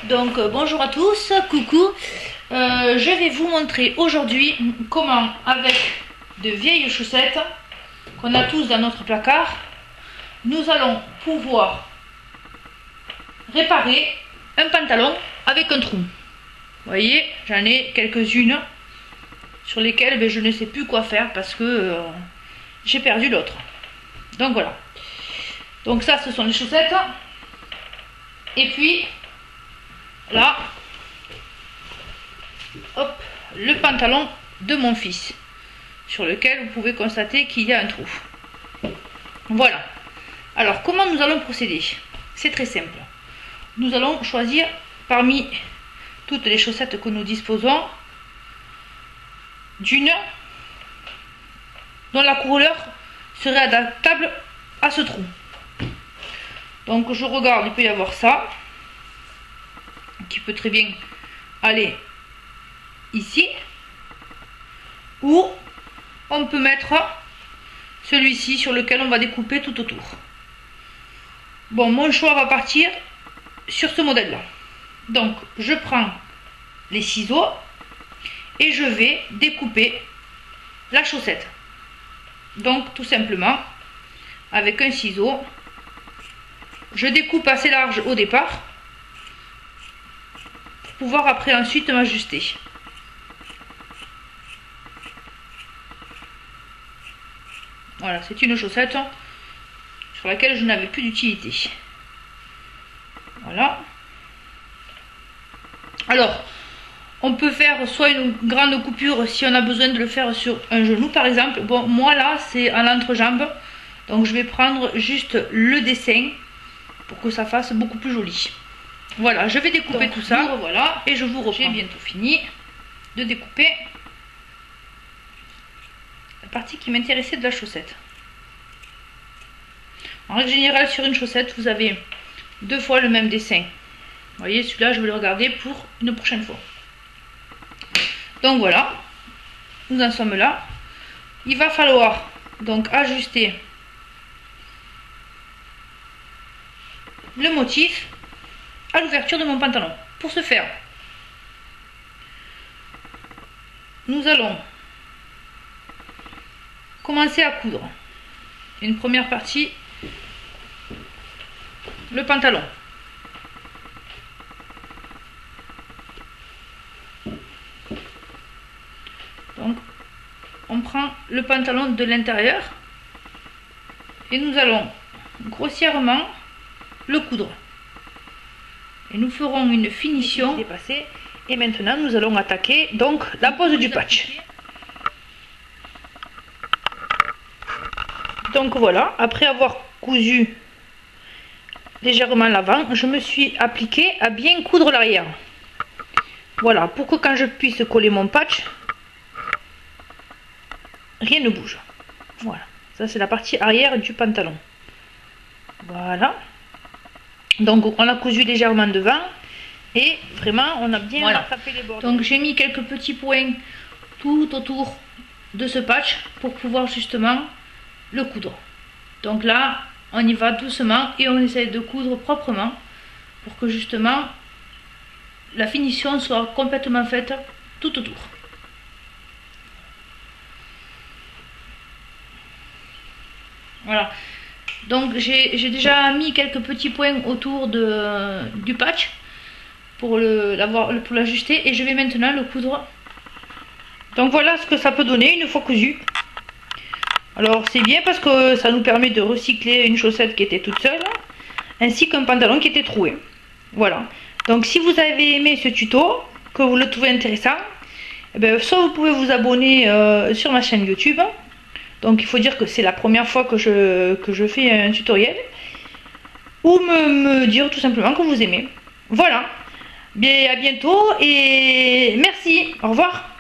Donc bonjour à tous, coucou. Je vais vous montrer aujourd'hui comment, avec de vieilles chaussettes qu'on a tous dans notre placard, nous allons pouvoir réparer un pantalon avec un trou. Vous voyez, j'en ai quelques-unes sur lesquelles je ne sais plus quoi faire parce que j'ai perdu l'autre. Donc voilà. Donc ça, ce sont les chaussettes. Et puis là, hop, le pantalon de mon fils, sur lequel vous pouvez constater qu'il y a un trou. Voilà. Alors, comment nous allons procéder? C'est très simple. Nous allons choisir parmi toutes les chaussettes que nous disposons, d'une dont la couleur serait adaptable à ce trou. Donc je regarde, il peut y avoir ça, qui peut très bien aller ici, ou on peut mettre celui-ci sur lequel on va découper tout autour. Bon, mon choix va partir sur ce modèle là. Donc je prends les ciseaux et je vais découper la chaussette. Donc tout simplement avec un ciseau, je découpe assez large au départ pour pouvoir après ensuite m'ajuster. Voilà, c'est une chaussette sur laquelle je n'avais plus d'utilité. Voilà. Alors, on peut faire soit une grande coupure si on a besoin de le faire sur un genou par exemple. Bon, moi là c'est à l'entrejambe, donc je vais prendre juste le dessin pour que ça fasse beaucoup plus joli. Voilà, je vais découper tout ça, voilà, et je vous reprends. J'ai bientôt fini de découper la partie qui m'intéressait de la chaussette. En règle générale, sur une chaussette, vous avez deux fois le même dessin. Vous voyez, celui-là, je vais le regarder pour une prochaine fois. Donc voilà, nous en sommes là. Il va falloir donc ajuster le motif à l'ouverture de mon pantalon. Pour ce faire, nous allons commencer à coudre une première partie, le pantalon. Donc on prend le pantalon de l'intérieur et nous allons grossièrement le coudre. Et nous ferons une finition dépassée. Et maintenant nous allons attaquer donc la pose du patch. Donc voilà, après avoir cousu légèrement l'avant, je me suis appliquée à bien coudre l'arrière. Voilà, pour que quand je puisse coller mon patch, rien ne bouge. Voilà, ça c'est la partie arrière du pantalon. Voilà. Donc on a cousu légèrement devant et vraiment on a bien tapé les bords. Donc j'ai mis quelques petits points tout autour de ce patch pour pouvoir justement le coudre. Donc là on y va doucement et on essaie de coudre proprement pour que justement la finition soit complètement faite tout autour. Voilà. Donc j'ai déjà mis quelques petits points autour du patch pour l'ajuster et je vais maintenant le coudre. Donc voilà ce que ça peut donner une fois cousu. Alors c'est bien parce que ça nous permet de recycler une chaussette qui était toute seule ainsi qu'un pantalon qui était troué. Voilà. Donc si vous avez aimé ce tuto, que vous le trouvez intéressant, eh bien, soit vous pouvez vous abonner sur ma chaîne YouTube. Donc il faut dire que c'est la première fois que je fais un tutoriel. Ou me dire tout simplement que vous aimez. Voilà. Bien, à bientôt et merci. Au revoir.